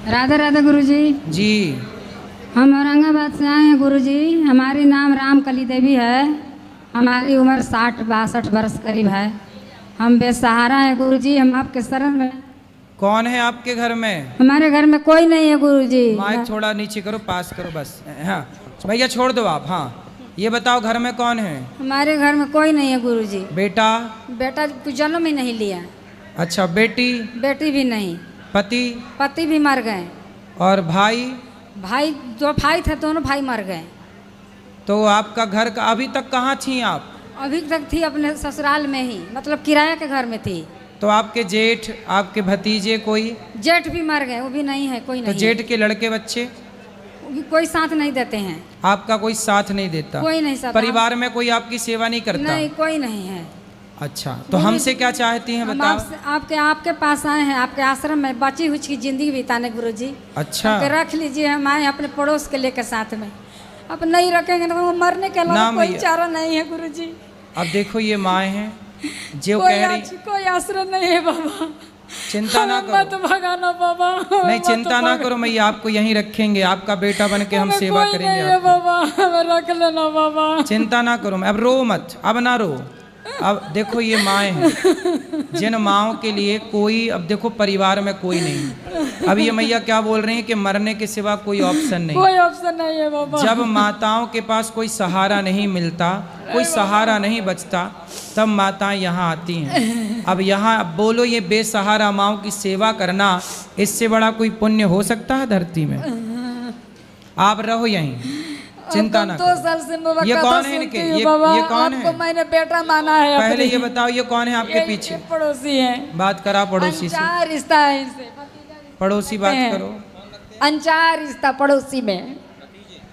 राधे राधे गुरुजी। जी हम औरंगाबाद से आए हैं गुरुजी। हमारी नाम रामकली देवी है। हमारी उम्र 60-62 वर्ष करीब है। हम बेसहारा हैं गुरुजी। हम आपके शरण में। कौन है आपके घर में? हमारे घर में कोई नहीं है गुरुजी। माइक थोड़ा नीचे करो, पास करो बस। हाँ भैया छोड़ दो आप। हाँ ये बताओ घर में कौन है? हमारे घर में कोई नहीं है गुरुजी। बेटा? बेटा जन्म ही नहीं लिया। अच्छा, बेटी? बेटी भी नहीं। पति? पति भी मर गए। और भाई? भाई जो भाई थे दोनों भाई मर गए। तो आपका घर का अभी तक कहाँ थी आप? अभी तक थी अपने ससुराल में ही, मतलब किराए के घर में थी। तो आपके जेठ, आपके भतीजे कोई? जेठ भी मर गए, वो भी नहीं है, कोई नहीं। तो जेठ के लड़के बच्चे? कोई साथ नहीं देते हैं। आपका कोई साथ नहीं देता? कोई नहीं साथ। परिवार में कोई आपकी सेवा नहीं करता? नहीं, कोई नहीं है। अच्छा, तो हमसे क्या चाहती हैं बताओ? आपके पास आए हैं, आपके आश्रम में बची हुई की जिंदगी बिताने गुरुजी। अच्छा, रख लीजिए। हम आए अपने पड़ोस के लेकर साथ में। अब नहीं रखेंगे तो वो मरने के अलावा कोई चारा नहीं है गुरुजी। अब देखो ये माँ है जो कह रही कोई आश्रम नहीं है बाबा। चिंता ना करो, मत भगाना बाबा। नहीं चिंता ना करो, मैं आपको यहीं रखेंगे। आपका बेटा बन के हम सेवा करेंगे आपकी। बाबा रख लेना बाबा। चिंता ना करो, अब रो मत, अब ना रो। अब देखो ये माएँ हैं जिन माँओं के लिए कोई, अब देखो परिवार में कोई नहीं। अब ये मैया क्या बोल रही हैं कि मरने के सिवा कोई ऑप्शन नहीं। कोई ऑप्शन नहीं है बाबा। जब माताओं के पास कोई सहारा नहीं मिलता, कोई सहारा नहीं बचता, तब माताएं यहाँ आती हैं। अब यहाँ बोलो ये बेसहारा माँओं की सेवा करना, इससे बड़ा कोई पुण्य हो सकता है धरती में? आप रहो यहीं, चिंता ना करो। 2 साल से ये कौन है इनके? ये कौन है? मैंने बेटा माना है। पहले ये बताओ ये कौन है आपके पीछे? पड़ोसी है। बात करा पड़ोसी से। रिश्ता है इनसे। पड़ोसी बात करो। अनचार रिश्ता पड़ोसी में।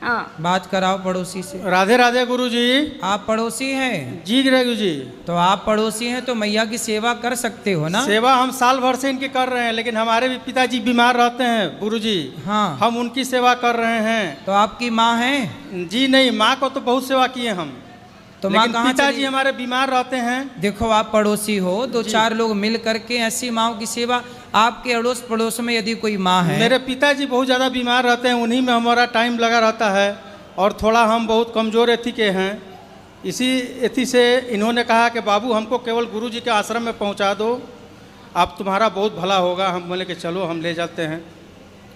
हाँ बात कराओ पड़ोसी से। राधे राधे गुरु जी। आप पड़ोसी हैं? जी गुरु जी। तो आप पड़ोसी हैं तो मैया की सेवा कर सकते हो ना? सेवा हम साल भर से इनकी कर रहे हैं, लेकिन हमारे भी पिताजी बीमार रहते हैं गुरु जी। हाँ, हम उनकी सेवा कर रहे हैं। तो आपकी माँ है? जी नहीं, माँ को तो बहुत सेवा किए हम, तो माँ कहाँ? पिताजी हमारे बीमार रहते हैं। देखो आप पड़ोसी हो, 2-4 लोग मिल करके ऐसी माँओं की सेवा। आपके अड़ोस पड़ोस में यदि कोई माँ है? मेरे पिताजी बहुत ज़्यादा बीमार रहते हैं, उन्हीं में हमारा टाइम लगा रहता है। और थोड़ा हम बहुत कमज़ोर एथी के हैं, इसी एथी से इन्होंने कहा कि बाबू हमको केवल गुरु जी के आश्रम में पहुंचा दो, आप तुम्हारा बहुत भला होगा। हम बोले कि चलो हम ले जाते हैं।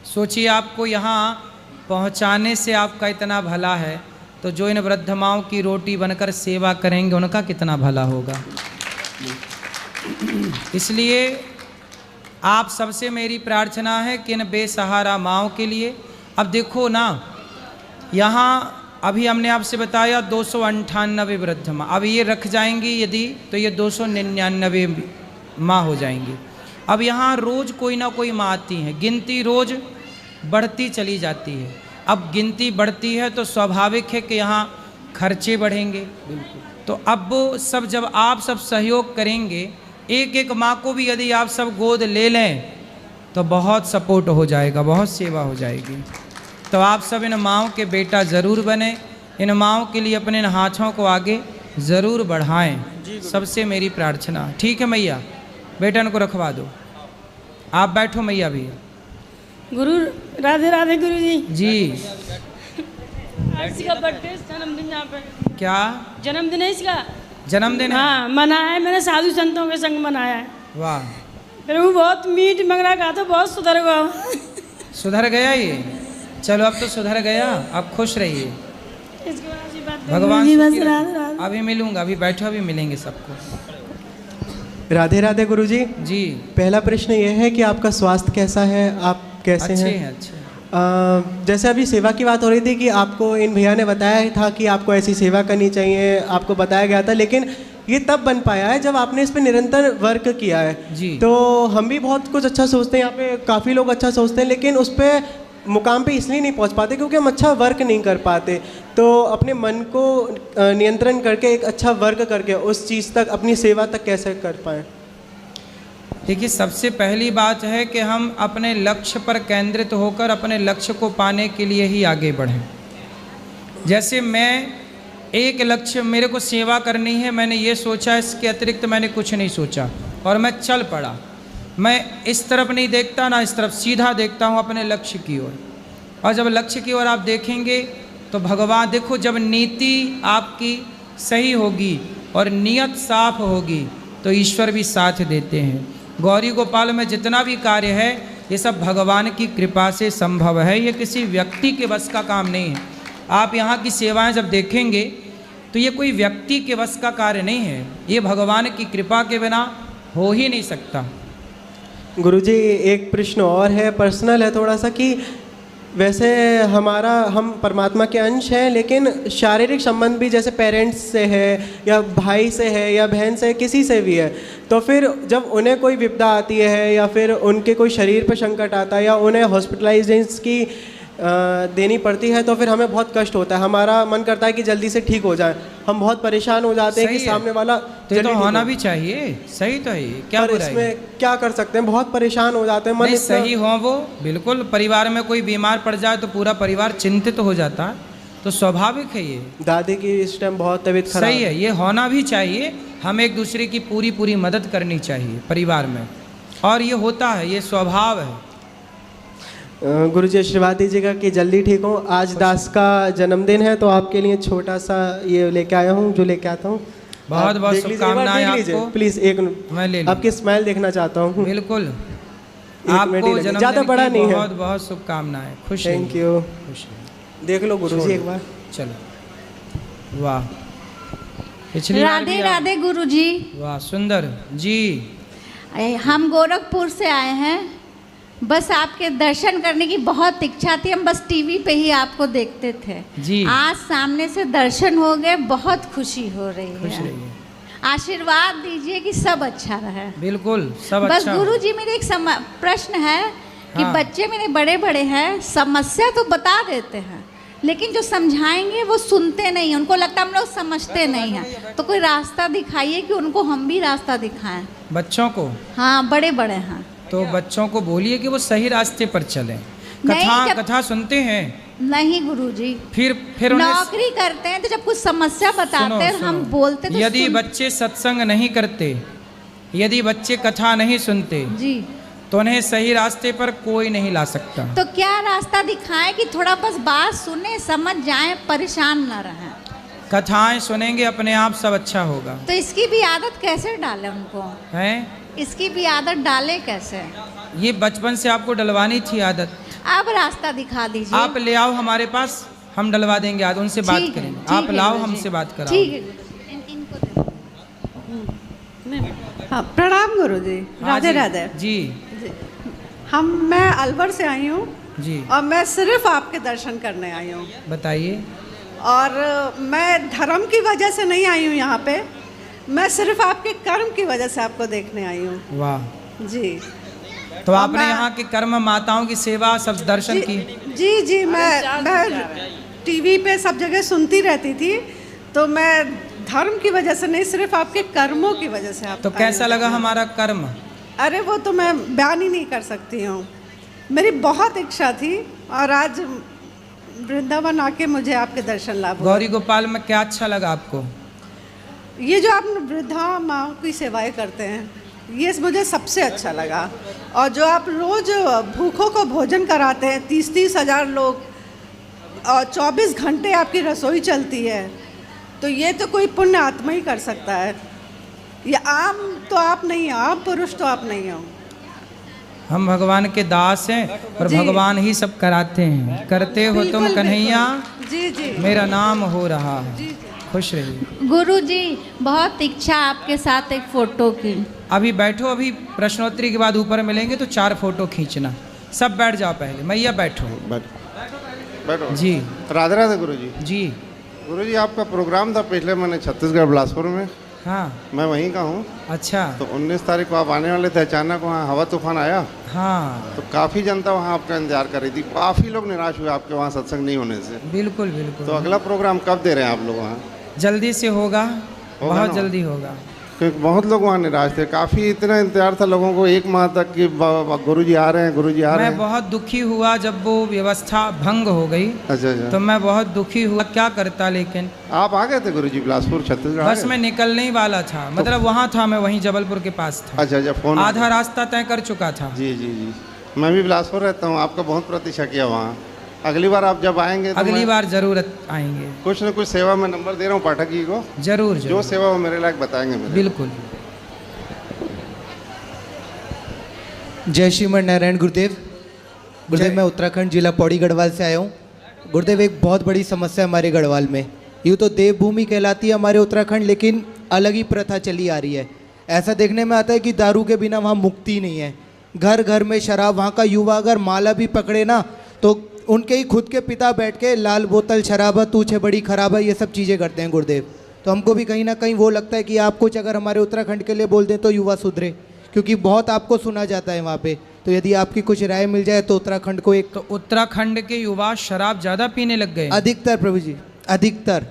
सोचिए आपको यहाँ पहुँचाने से आपका इतना भला है, तो जो इन वृद्ध माँओं की रोटी बनकर सेवा करेंगे उनका कितना भला होगा। इसलिए आप सबसे मेरी प्रार्थना है कि इन बेसहारा माँओं के लिए, अब देखो ना यहाँ अभी हमने आपसे बताया 298 वृद्ध माँ, अब ये रख जाएंगी यदि तो ये 299 माँ हो जाएंगी। अब यहाँ रोज़ कोई ना कोई माँ आती हैं, गिनती रोज़ बढ़ती चली जाती है। अब गिनती बढ़ती है तो स्वाभाविक है कि यहाँ खर्चे बढ़ेंगे। तो अब वो सब जब आप सब सहयोग करेंगे, एक एक माँ को भी यदि आप सब गोद ले लें तो बहुत सपोर्ट हो जाएगा, बहुत सेवा हो जाएगी। तो आप सब इन माँओं के बेटा ज़रूर बने, इन माँओं के लिए अपने इन हाथों को आगे ज़रूर बढ़ाएं, सबसे मेरी प्रार्थना। ठीक है मैया, बेटा इनको रखवा दो। आप बैठो मैया भी। गुरु राधे राधे गुरु जी। जी इसका बर्थडे जन्मदिन यहाँ पे। क्या जन्मदिन है इसका? जन्मदिन है? हाँ मनाया है, मैंने साधु संतों के संग मनाया है। वाह, फिर वो बहुत मीठ मंगरा कहा तो बहुत सुधर गया। सुधर गया ये? चलो अब तो सुधर गया, अब खुश रहिए। भगवान सुखी रखे। अभी मिलूंगा, अभी बैठो, अभी मिलेंगे सबको। राधे राधे गुरुजी। जी पहला प्रश्न ये है कि आपका स्वास्थ्य कैसा है, आप कैसे हैं? अच्छे। जैसे अभी सेवा की बात हो रही थी कि आपको इन भैया ने बताया था कि आपको ऐसी सेवा करनी चाहिए, आपको बताया गया था, लेकिन ये तब बन पाया है जब आपने इस पर निरंतर वर्क किया है। जी। तो हम भी बहुत कुछ अच्छा सोचते हैं, यहाँ पे काफ़ी लोग अच्छा सोचते हैं, लेकिन उस पर मुकाम पे इसलिए नहीं पहुँच पाते क्योंकि हम अच्छा वर्क नहीं कर पाते। तो अपने मन को नियंत्रण करके एक अच्छा वर्क करके उस चीज़ तक, अपनी सेवा तक कैसे कर पाएँ? देखिए, सबसे पहली बात है कि हम अपने लक्ष्य पर केंद्रित होकर अपने लक्ष्य को पाने के लिए ही आगे बढ़ें। जैसे मैं एक लक्ष्य, मेरे को सेवा करनी है, मैंने ये सोचा, इसके अतिरिक्त मैंने कुछ नहीं सोचा और मैं चल पड़ा। मैं इस तरफ नहीं देखता ना इस तरफ, सीधा देखता हूँ अपने लक्ष्य की ओर। और जब लक्ष्य की ओर आप देखेंगे तो भगवान, देखो जब नीति आपकी सही होगी और नियत साफ होगी तो ईश्वर भी साथ देते हैं। गौरी गोपाल में जितना भी कार्य है ये सब भगवान की कृपा से संभव है, ये किसी व्यक्ति के बस का काम नहीं है। आप यहाँ की सेवाएं जब देखेंगे तो ये कोई व्यक्ति के बस का कार्य नहीं है, ये भगवान की कृपा के बिना हो ही नहीं सकता। गुरुजी एक प्रश्न और है, पर्सनल है थोड़ा सा, कि वैसे हम परमात्मा के अंश हैं, लेकिन शारीरिक संबंध भी जैसे पेरेंट्स से है या भाई से है या बहन से, किसी से भी है, तो फिर जब उन्हें कोई विपदा आती है या फिर उनके कोई शरीर पर संकट आता है या उन्हें हॉस्पिटलाइजेशन की देनी पड़ती है तो फिर हमें बहुत कष्ट होता है, हमारा मन करता है कि जल्दी से ठीक हो जाए, हम बहुत परेशान हो जाते हैं कि सामने वाला तो ये तो होना भी चाहिए, सही तो है ये, क्या पर बुराई है? इसमें क्या कर सकते हैं, बहुत परेशान हो जाते हैं, मन नहीं, इतना- सही हो वो बिल्कुल। परिवार में कोई बीमार पड़ जाए तो पूरा परिवार चिंतित हो जाता है, तो स्वाभाविक है ये। दादी की इस टाइम बहुत तबीयत खराब सही है, ये होना भी चाहिए। हम एक दूसरे की पूरी मदद करनी चाहिए परिवार में, और ये होता है, ये स्वभाव है। गुरुजी आशीर्वाद दीजिएगा कि जल्दी ठीक हो। आज दास का जन्मदिन है तो आपके लिए छोटा सा ये लेके आया हूँ, जो लेके आता हूँ। बहुत बहुत शुभकामनाएं आपको। प्लीज एक मैं ले लूं। आपकी स्माइल देखना चाहता हूँ। बिल्कुल, मिनट ही आपको लगेगा, जन्मदिन ज़्यादा बड़ा की नहीं है। बहुत बहुत शुभकामनाएं। खुश रहिए। Thank you. खुश रहिए। देख लो गुरुजी एक बार। चलो, वाह, पिछली बार राधे भी राधे गुरुजी। वाह, सुंदर जी। हम गोरखपुर से आए हैं, बस आपके दर्शन करने की बहुत इच्छा थी, हम बस टीवी पे ही आपको देखते थे जी। आज सामने से दर्शन हो गए, बहुत खुशी हो रही खुश है। रहिए। आशीर्वाद दीजिए कि सब अच्छा रहे। बिल्कुल, सब बस अच्छा हो। गुरुजी मेरे एक प्रश्न है कि हाँ। बच्चे मेरे बड़े बड़े हैं, समस्या तो बता देते हैं लेकिन जो समझाएंगे वो सुनते नहीं हैं, उनको लगता हम लोग समझते नहीं हैं, तो कोई रास्ता दिखाइए कि उनको हम भी रास्ता दिखाएं। बच्चों को, हाँ, बड़े बड़े हैं। तो बच्चों को बोलिए कि वो सही रास्ते पर चलें। कथा सुनते हैं? नहीं गुरुजी, फिर उन्हें नौकरी करते हैं तो जब कुछ समस्या बताते हैं हम बोलते तो यदि बच्चे सत्संग नहीं करते, यदि बच्चे कथा नहीं सुनते जी, तो उन्हें सही रास्ते पर कोई नहीं ला सकता। तो क्या रास्ता दिखाएं कि थोड़ा बस बात सुने, समझ जाएं, परेशान न रहें। कथाएं सुनेंगे अपने आप सब अच्छा होगा। तो इसकी भी आदत कैसे डालें उनको? हैं? इसकी भी आदत डालें कैसे? ये बचपन से आपको डलवानी थी आदत। अब रास्ता दिखा दीजिए। आप ले आओ हमारे पास, हम डलवा देंगे आदत, उनसे बात ठीक है, करेंगे। ठीक आप है लाओ, गुरुजी। हमसे बात कराओ। ठीक है इनको दे। हाँ, प्रणाम गुरुजी। हाँ राधे जी, राधे जी मैं अलवर से आई हूँ जी, और मैं सिर्फ आपके दर्शन करने आई हूँ, बताइए। और मैं धर्म की वजह से नहीं आई हूँ यहाँ पे, मैं सिर्फ आपके कर्म की वजह से आपको देखने आई हूँ। वाह, जी। तो आपने मैं- यहाँ के कर्म माताओं की सेवा सब दर्शन की? जी मैं टीवी पे सब जगह सुनती रहती थी, तो मैं धर्म की वजह से नहीं, सिर्फ आपके कर्मों की वजह से आप तो कैसा लगा हमारा कर्म? अरे वो तो मैं बयान ही नहीं कर सकती हूँ, मेरी बहुत इच्छा थी और आज वृंदावन आके मुझे आपके दर्शन लाभ हुआ। गौरी गोपाल में क्या अच्छा लगा आपको? ये जो आप वृद्धा माँ की सेवाएं करते हैं, ये मुझे सबसे अच्छा लगा, और जो आप रोज़ भूखों को भोजन कराते हैं, 30-30 हज़ार लोग, और 24 घंटे आपकी रसोई चलती है, तो ये तो कोई पुण्य आत्मा ही कर सकता है। ये आम तो आप नहीं हो, आम पुरुष तो आप नहीं हो। हम भगवान के दास हैं और जी। भगवान ही सब कराते हैं। करते हो तुम बिल्कुल, कन्हैया, जी जी मेरा नाम हो रहा है। जी। खुश रहिए। गुरुजी बहुत इच्छा आपके साथ एक फोटो की। अभी बैठो, अभी प्रश्नोत्तरी के बाद ऊपर मिलेंगे तो 4 फोटो खींचना। सब बैठ जाओ पहले, मैया बैठो। बैठो जी राधे राधे गुरुजी। जी। गुरुजी आपका प्रोग्राम था पिछले महीने छत्तीसगढ़ बिलासपुर में, हाँ, मैं वहीं का हूँ। अच्छा। तो 19 तारीख को आप आने वाले थे, अचानक वहाँ हवा तूफान आया, हाँ, तो काफ़ी जनता वहाँ आपका इंतजार कर रही थी, काफ़ी लोग निराश हुए आपके वहाँ सत्संग नहीं होने से। बिल्कुल तो बिल्कुल। अगला प्रोग्राम कब दे रहे हैं आप लोग वहाँ? जल्दी से होगा, बहुत ना? जल्दी होगा। क्योंकि बहुत लोग वहाँ निराश थे, काफ़ी इतना इंतजार था लोगों को 1 माह तक कि गुरुजी आ रहे हैं, गुरुजी आ रहे मैं हैं। बहुत दुखी हुआ जब वो व्यवस्था भंग हो गई, अच्छा अच्छा। तो मैं बहुत दुखी हुआ। क्या करता, लेकिन आप आ गए थे गुरुजी बिलासपुर छत्तीसगढ़? आ बस गए? मैं निकलने ही वाला था, मतलब वहाँ था, मैं वहीं जबलपुर के पास था। अच्छा अच्छा। फ़ोन आधा रास्ता तय कर चुका था। जी जी जी। मैं भी बिलासपुर रहता हूँ, आपका बहुत प्रतीक्षा किया वहाँ। अगली बार आप जब आएंगे तो अगली मैं बार जरूर आएंगे। कुछ न कुछ सेवा में नंबर दे रहा हूँ पाठक जी को, जरूर जो जरूर, सेवा वो मेरे लायक बताएंगे मेरे। बिल्कुल। जय श्रीमन नारायण गुरुदेव। गुरुदेव, मैं उत्तराखंड जिला पौड़ी गढ़वाल से आया हूँ। गुरुदेव, एक बहुत बड़ी समस्या है हमारे गढ़वाल में। यूँ तो देवभूमि कहलाती है हमारे उत्तराखंड, लेकिन अलग ही प्रथा चली आ रही है। ऐसा देखने में आता है कि दारू के बिना वहाँ मुक्ति नहीं है। घर घर में शराब। वहाँ का युवा अगर माला भी पकड़े ना, तो उनके ही खुद के पिता बैठ के लाल बोतल शराब तूछे बड़ी खराब है, ये सब चीज़ें करते हैं गुरुदेव। तो हमको भी कहीं ना कहीं वो लगता है कि आप कुछ अगर हमारे उत्तराखंड के लिए बोल दें तो युवा सुधरे, क्योंकि बहुत आपको सुना जाता है वहाँ पे। तो यदि आपकी कुछ राय मिल जाए तो उत्तराखंड को एक तो उत्तराखंड के युवा शराब ज़्यादा पीने लग गए हैं। अधिकतर प्रभु जी, अधिकतर।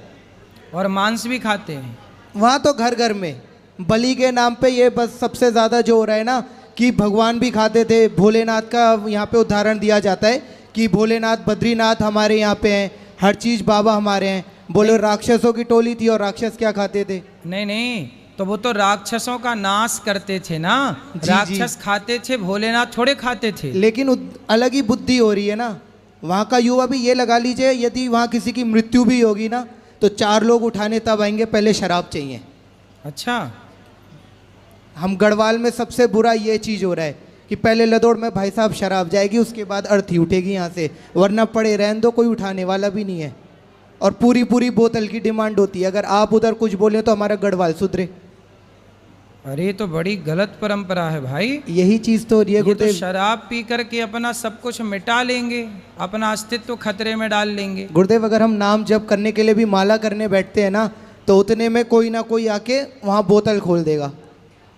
और मांस भी खाते हैं। वहाँ तो घर घर में बलि के नाम पे ये बस सबसे ज़्यादा जो हो रहा है ना, कि भगवान भी खाते थे। भोलेनाथ का यहाँ पे उदाहरण दिया जाता है कि भोलेनाथ, बद्रीनाथ हमारे यहाँ पे हैं, हर चीज़ बाबा हमारे हैं। बोले राक्षसों की टोली थी और राक्षस क्या खाते थे? नहीं नहीं, तो वो तो राक्षसों का नाश करते थे ना। जी, राक्षस खाते थे, भोलेनाथ थोड़े खाते थे। लेकिन अलग ही बुद्धि हो रही है ना। वहाँ का युवा भी ये लगा लीजिए, यदि वहाँ किसी की मृत्यु भी होगी ना, तो 4 लोग उठाने तब आएंगे, पहले शराब चाहिए। अच्छा। हम गढ़वाल में सबसे बुरा ये चीज़ हो रहा है कि पहले लदौड़ में भाई साहब शराब जाएगी, उसके बाद अर्थी उठेगी यहाँ से, वरना पड़े रहने दो, कोई उठाने वाला भी नहीं है। और पूरी पूरी बोतल की डिमांड होती है। अगर आप उधर कुछ बोले तो हमारा गढ़वाल सुधरे। अरे ये तो बड़ी गलत परंपरा है भाई। यही चीज़ तो हो रही है ये तो गुरुदेव। शराब पी करके अपना सब कुछ मिटा लेंगे, अपना अस्तित्व खतरे में डाल लेंगे। गुरुदेव, अगर हम नाम जप करने के लिए भी माला करने बैठते हैं ना, तो उतने में कोई ना कोई आके वहाँ बोतल खोल देगा।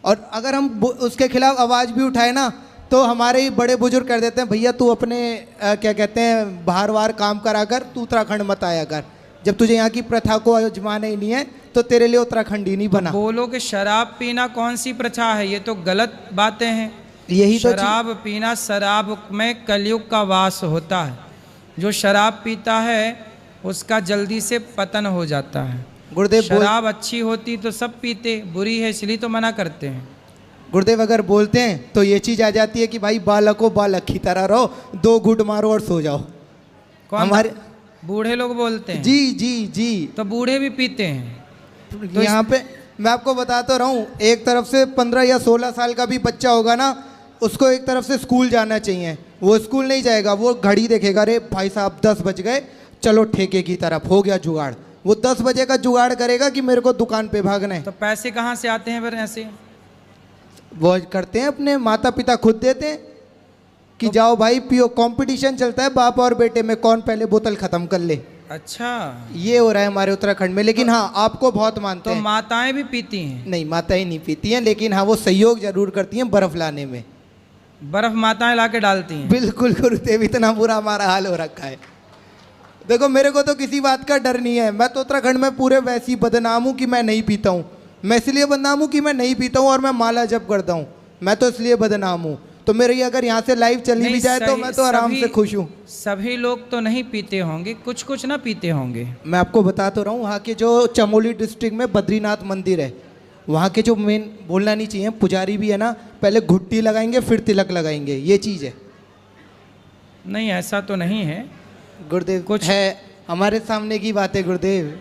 और अगर हम उसके खिलाफ आवाज़ भी उठाए ना, तो हमारे ही बड़े बुजुर्ग कर देते हैं, भैया तू अपने क्या कहते हैं बाहर वार काम करा कर, तू उत्तराखंड मत आया कर। जब तुझे यहाँ की प्रथा को आजमाना ही नहीं है तो तेरे लिए उत्तराखंड ही नहीं बना। बोलो कि शराब पीना कौन सी प्रथा है? ये तो गलत बातें हैं। यही तो शराब पीना, शराब में कलयुग का वास होता है। जो शराब पीता है उसका जल्दी से पतन हो जाता है। गुरुदेव शराब अच्छी होती तो सब पीते, बुरी है इसलिए तो मना करते हैं। गुरुदेव अगर बोलते हैं तो ये चीज़ आ जाती है कि भाई बालको बालक की तरह रहो, 2 घूंट मारो और सो जाओ। कौन? हमारे बूढ़े लोग बोलते हैं। जी जी जी। तो बूढ़े भी पीते हैं। तो यहाँ पे मैं आपको बताता रहूँ, एक तरफ से 15 या 16 साल का भी बच्चा होगा ना, उसको एक तरफ से स्कूल जाना चाहिए। वो स्कूल नहीं जाएगा, वो घड़ी देखेगा, अरे भाई साहब 10 बज गए, चलो ठेके की तरफ, हो गया जुगाड़। वो 10 बजे का जुगाड़ करेगा कि मेरे को दुकान पे भागना है। तो पैसे कहाँ से आते हैं फिर ऐसे? वो करते हैं अपने माता पिता खुद देते हैं कि जाओ भाई पियो। कंपटीशन चलता है बाप और बेटे में, कौन पहले बोतल खत्म कर ले। अच्छा, ये हो रहा है हमारे उत्तराखंड में। लेकिन हाँ, आपको बहुत मानते तो हैं। माताएं भी पीती हैं? नहीं, माताएं नहीं पीती हैं, लेकिन हाँ वो सहयोग जरूर करती हैं बर्फ लाने में। बर्फ माताएं ला के डालती हैं? बिल्कुल गुरुदेव, इतना बुरा हमारा हाल हो रखा है। देखो मेरे को तो किसी बात का डर नहीं है। मैं तो उत्तराखंड में पूरे वैसी बदनाम हूँ कि मैं नहीं पीता हूँ। मैं इसलिए बदनाम हूँ कि मैं नहीं पीता हूँ और मैं माला जप करता हूँ। मैं तो इसलिए बदनाम हूँ। तो मेरे ये अगर यहाँ से लाइव चली भी जाए तो मैं तो आराम से खुश हूँ। सभी लोग तो नहीं पीते होंगे, कुछ कुछ ना पीते होंगे। मैं आपको बता तो रहा हूँ, वहाँ के जो चमोली डिस्ट्रिक्ट में बद्रीनाथ मंदिर है, वहाँ के जो मेन, बोलना नहीं चाहिए, पुजारी भी है ना, पहले घुट्टी लगाएंगे फिर तिलक लगाएंगे, ये चीज़ है। नहीं, ऐसा तो नहीं है गुरुदेव, कुछ है हमारे सामने की बात है गुरुदेव।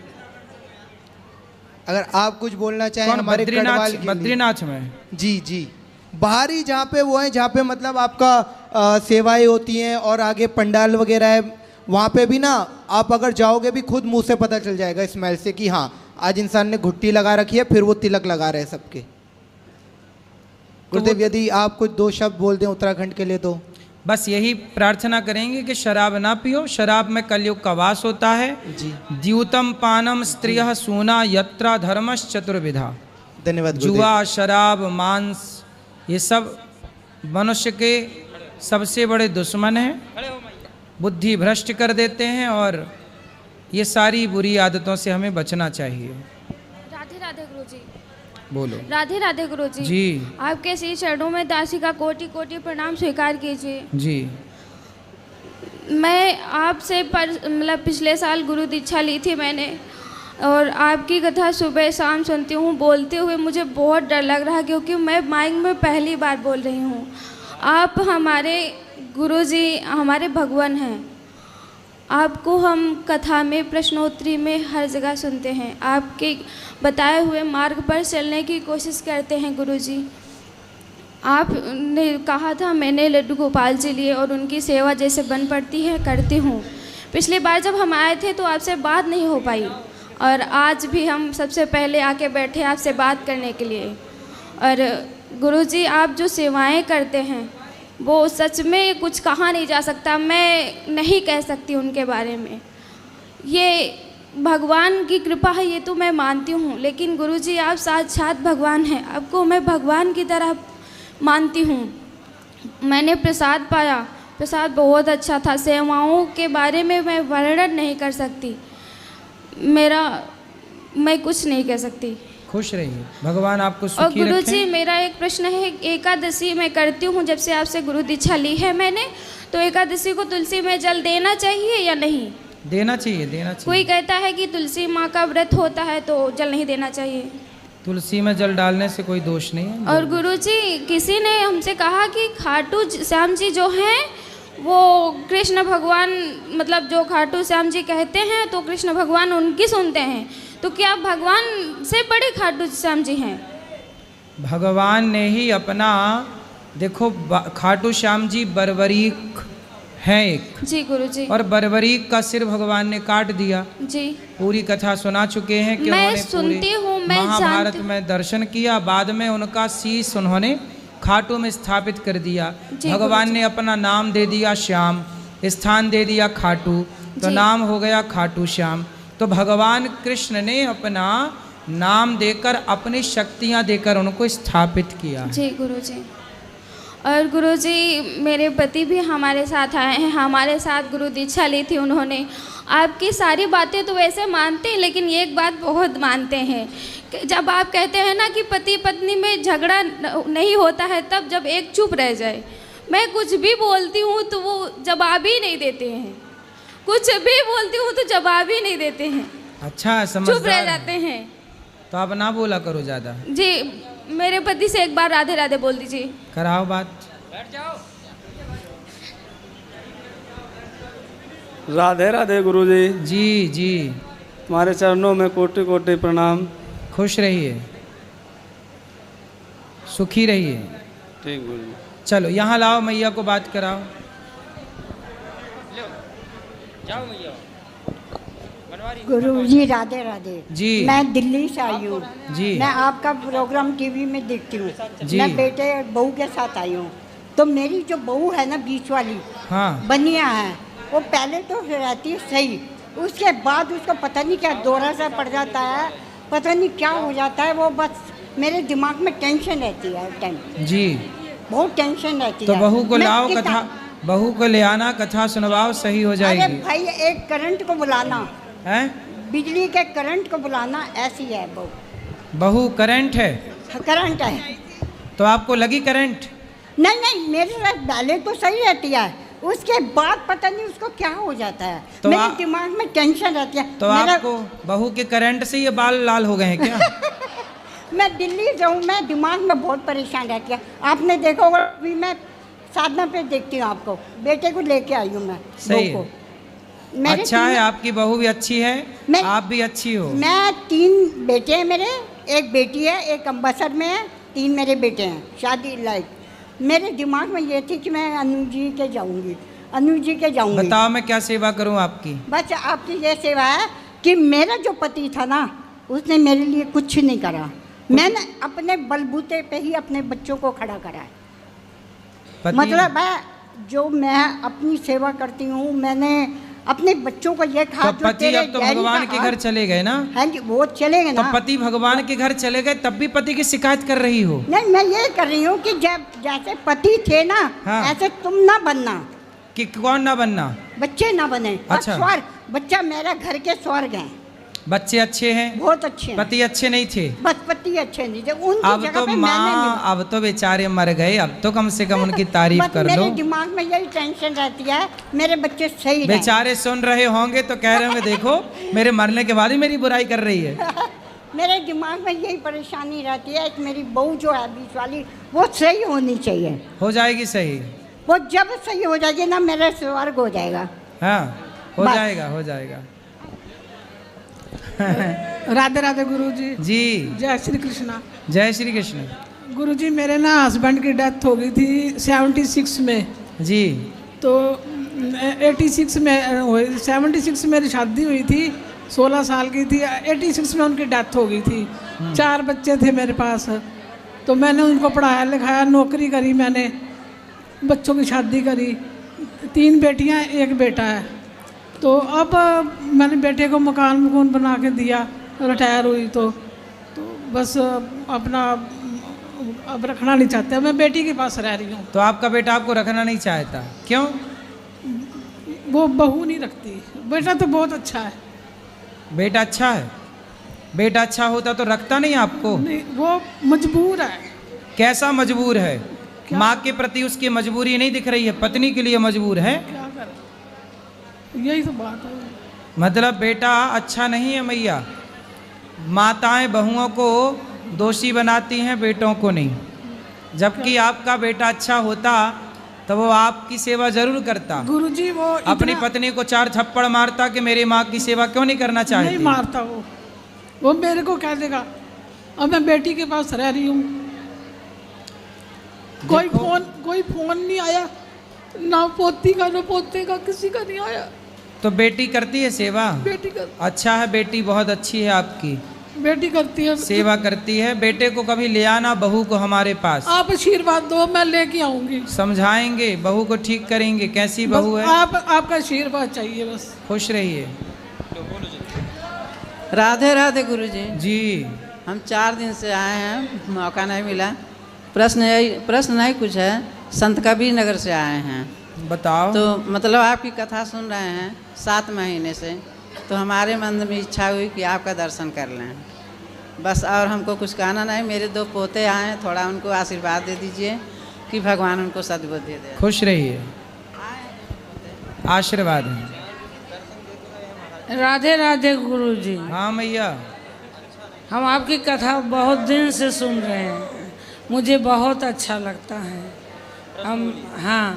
अगर आप कुछ बोलना चाहें हमारे गढ़वाल के लिए। बद्रीनाथ में? जी जी, बाहरी जहाँ पे वो है, जहाँ पे मतलब आपका सेवाएं होती हैं और आगे पंडाल वगैरह है, वहाँ पे भी ना आप अगर जाओगे भी खुद मुंह से पता चल जाएगा स्मेल से कि हाँ आज इंसान ने घुट्टी लगा रखी है, फिर वो तिलक लगा रहे हैं सबके। गुरुदेव यदि आप कुछ 2 शब्द बोल दें उत्तराखंड के लिए तो। बस यही प्रार्थना करेंगे कि शराब ना पियो। शराब में कलयुग का वास होता है। जी, द्यूतम पानम स्त्रियः सूना यत्रा धर्मश्च चतुर्विधा। धन्यवाद गुरुदेव। जुआ, शराब, मांस, ये सब मनुष्य के सबसे बड़े दुश्मन हैं। बुद्धि भ्रष्ट कर देते हैं और ये सारी बुरी आदतों से हमें बचना चाहिए। राधे राधे गुरुजी। बोलो। राधे राधे गुरुजी। जी आपके श्री चरणों में दासी का कोटि कोटि प्रणाम स्वीकार कीजिए। जी। मैं आपसे मतलब पिछले साल गुरु दीक्षा ली थी मैंने, और आपकी कथा सुबह शाम सुनती हूँ। बोलते हुए मुझे बहुत डर लग रहा है, क्योंकि मैं माइक में पहली बार बोल रही हूँ। आप हमारे गुरुजी, हमारे भगवान हैं। आपको हम कथा में, प्रश्नोत्तरी में, हर जगह सुनते हैं। आपके बताए हुए मार्ग पर चलने की कोशिश करते हैं गुरुजी। आपने कहा था मैंने लड्डू गोपाल जी लिए और उनकी सेवा जैसे बन पड़ती है करती हूँ। पिछली बार जब हम आए थे तो आपसे बात नहीं हो पाई, और आज भी हम सबसे पहले आके बैठे आपसे बात करने के लिए। और गुरुजी, आप जो सेवाएं करते हैं वो सच में कुछ कहा नहीं जा सकता। मैं नहीं कह सकती उनके बारे में। ये भगवान की कृपा है, ये तो मैं मानती हूँ, लेकिन गुरुजी आप साक्षात भगवान हैं। आपको मैं भगवान की तरह मानती हूँ। मैंने प्रसाद पाया, प्रसाद बहुत अच्छा था। सेवाओं के बारे में मैं वर्णन नहीं कर सकती, मैं कुछ नहीं कह सकती। खुश रहिए, भगवान आपको और सुखी गुरुजी, रखें। मेरा एक प्रश्न है। एकादशी मैं करती हूँ, जब से आपसे गुरु दीक्षा ली है मैंने, तो एकादशी को तुलसी में जल देना चाहिए या नहीं? देना चाहिए, देना चाहिए। कोई कहता है कि तुलसी माँ का व्रत होता है तो जल नहीं देना चाहिए। तुलसी में जल डालने से कोई दोष नहीं है। और गुरुजी, किसी ने हमसे कहा कि खाटू श्याम जी जो हैं वो कृष्ण भगवान, मतलब जो खाटू श्याम जी कहते हैं तो कृष्ण भगवान उनकी सुनते हैं। तो क्या भगवान से बड़े खाटू श्याम जी हैं? भगवान ने ही अपना, देखो खाटू श्याम जी बर्बरीक हैं एक। जी गुरुजी। और बर्बरीक का सिर भगवान ने काट दिया। जी। पूरी कथा सुना चुके हैं कि मैं उन्होंने सुनती हूँ, मैं महाभारत जानती। में दर्शन किया, बाद में उनका शीश उन्होंने खाटू में स्थापित कर दिया। भगवान ने अपना नाम दे दिया श्याम, स्थान दे दिया खाटू, तो नाम हो गया खाटू श्याम। तो भगवान कृष्ण ने अपना नाम देकर, अपनी शक्तियाँ देकर उनको स्थापित किया। जी गुरुजी। और गुरुजी, मेरे पति भी हमारे साथ आए हैं, हमारे साथ गुरु दीक्षा ली थी उन्होंने। आपकी सारी बातें तो वैसे मानते हैं, लेकिन एक बात बहुत मानते हैं कि जब आप कहते हैं ना कि पति पत्नी में झगड़ा नहीं होता है तब जब एक चुप रह जाए। मैं कुछ भी बोलती हूँ तो वो जवाब ही नहीं देते हैं, कुछ भी बोलती हूँ तो जवाब ही नहीं देते हैं। अच्छा, समझदार। चुप रह जाते हैं। तो आप ना बोला करो ज़्यादा। जी, मेरे पति से एक बार राधे राधे बोल दीजिए। कराओ बात। बैठ जाओ। राधे राधे गुरुजी। जी जी। तुम्हारे चरणों में कोटि कोटि प्रणाम। खुश रहिए, सुखी रहिए। ठीक गुरुजी। चलो यहाँ लाओ, मैया को बात कराओ। जाओ मैया। गुरुजी राधे राधे जी। मैं दिल्ली से आई हूँ जी। मैं आपका प्रोग्राम टीवी में देखती हूँ। जी। मैं बेटे और बहू के साथ आई हूँ। तो मेरी जो बहू है ना, बीच वाली, हाँ, बनिया है, वो पहले तो रहती है सही, उसके बाद उसको पता नहीं क्या दौरा सा पड़ जाता है, पता नहीं क्या हो जाता है। वो बस मेरे दिमाग में टेंशन रहती है हर टाइम जी। बहुत टेंशन रहती तो है। बहू को मैं लाओ, कितना- कथा, बहू को ले आना, कथा सुनवाओ, सही हो अरे जाएगी। भाई, एक करंट को बुलाना हैं? बिजली के करंट को बुलाना, ऐसी है बहू। बहू करंट है? करंट है। तो आपको लगी करंट? नहीं नहीं, मेरे साथ पहले तो सही रहती है, उसके बाद पता नहीं उसको क्या हो जाता है। तो मेरे दिमाग में टेंशन रहती है। तो आपको बहू के करंट से ये बाल लाल हो गए हैं क्या? मैं दिल्ली जाऊँ, मैं दिमाग में बहुत परेशान रहती है। आपने देखा होगा, अभी मैं साधना पे देखती हूँ आपको, बेटे को लेके आई हूँ मैं। सही बहू है। को। मेरे अच्छा है, तीन- आपकी बहू भी अच्छी है, आप भी अच्छी हो। मैं 3 बेटे हैं मेरे, एक बेटी है, एक अम्बरसर में है, 3 मेरे बेटे हैं शादी लायक। मेरे दिमाग में ये थी कि मैं अनु जी के जाऊंगी, अनु जी के जाऊंगी। बताओ मैं क्या सेवा करूं आपकी? बस आपकी ये सेवा है कि मेरा जो पति था ना, उसने मेरे लिए कुछ नहीं करा। मैंने अपने बलबूते पे ही अपने बच्चों को खड़ा करा है। मतलब है, जो मैं अपनी सेवा करती हूँ, मैंने अपने बच्चों को ये कहा, तो पति अब तो भगवान के घर चले गए ना? हाँ जी, वो चले गए तो ना। पति भगवान के घर चले गए, तब भी पति की शिकायत कर रही हो? नहीं, मैं ये कर रही हूँ कि जब जैसे पति थे ना, हाँ। ऐसे तुम ना बनना। कि कौन ना बनना? बच्चे ना बने। अच्छा। और स्वर्ग, बच्चा मेरा घर के स्वर्ग है। बच्चे अच्छे हैं? बहुत अच्छे हैं। पति अच्छे नहीं थे? बस पति अच्छे नहीं थे, उनकी अब जगह तो पे मैंने माँ, अब तो बेचारे मर गए, अब तो कम से कम उनकी तारीफ बस कर मेरे लो। दिमाग में यही टेंशन रहती है, मेरे बच्चे सही रहें। बेचारे सुन रहे होंगे तो कह रहे होंगे देखो मेरे मरने के बाद ही मेरी बुराई कर रही है। मेरे दिमाग में यही परेशानी रहती है कि मेरी बहू जो है बीच वाली, वो सही होनी चाहिए। हो जाएगी सही, वो जब सही हो जाएगी ना, मेरा स्वर्ग हो जाएगा। हाँ हो बस। जाएगा, हो जाएगा। राधे राधे गुरुजी। जी जय श्री कृष्णा। जय श्री कृष्ण। गुरुजी मेरे ना हस्बैंड की डेथ हो गई थी 76 में। जी तो 86 में हुई, 76 में मेरी शादी हुई थी, 16 साल की थी, 86 में उनकी डेथ हो गई थी। 4 बच्चे थे मेरे पास, तो मैंने उनको पढ़ाया लिखाया, नौकरी करी, मैंने बच्चों की शादी करी, 3 बेटियां 1 बेटा है। तो अब मैंने बेटे को मकान बना के दिया, रिटायर हुई तो बस अपना अब रखना नहीं चाहते, मैं बेटी के पास रह रही हूँ। तो आपका बेटा आपको रखना नहीं चाहता, क्यों? वो बहू नहीं रखती। बेटा तो बहुत अच्छा है। बेटा अच्छा है? बेटा अच्छा होता तो रखता नहीं आपको? नहीं, वो मजबूर है। कैसा मजबूर है? माँ के प्रति उसकी मजबूरी नहीं दिख रही है, पत्नी के लिए मजबूर है। क्या करें, यही तो बात है। मतलब बेटा अच्छा नहीं है मैया। माताएं बहुओं को दोषी बनाती हैं, बेटों को नहीं। जबकि आपका बेटा अच्छा होता तो वो आपकी सेवा जरूर करता। गुरुजी वो अपनी पत्नी को 4 थप्पड़ मारता कि मेरी माँ की सेवा क्यों नहीं करना चाहती? नहीं मारता वो मेरे को कह देगा। अब मैं बेटी के पास रह रही हूँ, कोई फोन नहीं आया, ना पोती का ना पोते का, किसी का नहीं आया। तो बेटी करती है सेवा? बेटी कर अच्छा है, बेटी बहुत अच्छी है आपकी, बेटी करती है, सेवा करती है। बेटे को कभी ले आना बहू को हमारे पास, आप आशीर्वाद दो, मैं लेके आऊंगी। समझाएंगे, बहू को ठीक करेंगे। कैसी बहू है? आपका आशीर्वाद चाहिए बस। खुश रहिए। राधे राधे गुरुजी। जी हम 4 दिन से आए हैं, मौका नहीं मिला। प्रश्न नहीं कुछ है, संत कबीर नगर से आए हैं। बताओ। तो मतलब आपकी कथा सुन रहे हैं 7 महीने से, तो हमारे मन में इच्छा हुई कि आपका दर्शन कर लें बस, और हमको कुछ कहना नहीं। मेरे 2 पोते आए हैं, थोड़ा उनको आशीर्वाद दे दीजिए कि भगवान उनको सद्बुद्धि दे। खुश रहिए, आशीर्वाद है। राधे राधे गुरुजी। हाँ मैया, हम आपकी कथा बहुत दिन से सुन रहे हैं, मुझे बहुत अच्छा लगता है। हम हाँ,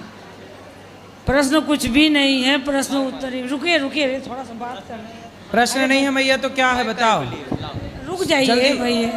प्रश्न कुछ भी नहीं है, प्रश्न उत्तर ही। रुकिए थोड़ा सा बात कर लें। प्रश्न नहीं है मैया तो क्या है बताओ? रुक जाइए भैया,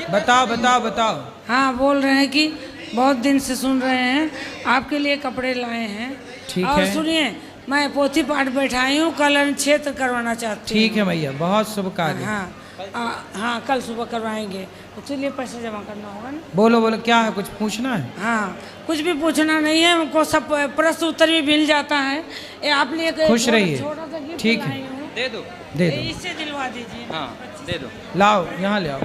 बताओ। हाँ, बोल रहे हैं कि बहुत दिन से सुन रहे हैं, आपके लिए कपड़े लाए हैं। ठीक और है। सुनिए, मैं पोथी पाठ बैठाई हूँ, कल अनुच्छेद करवाना चाहती हूँ। ठीक है मैया, बहुत शुभ कार्य। हाँ, कल सुबह करवाएंगे। तो चलिए, पैसे जमा करना होगा ना। बोलो क्या है, कुछ पूछना है? हाँ, कुछ भी पूछना नहीं है हमको, सब प्रश्न उत्तर भी मिल जाता है। ये आप लिए खुश रहिए। छोटा सा गिफ्ट ठीक है, लाई हूँ। दे दो। इससे दिलवा दीजिए। हाँ दे दो। लाओ, यहाँ ले आओ।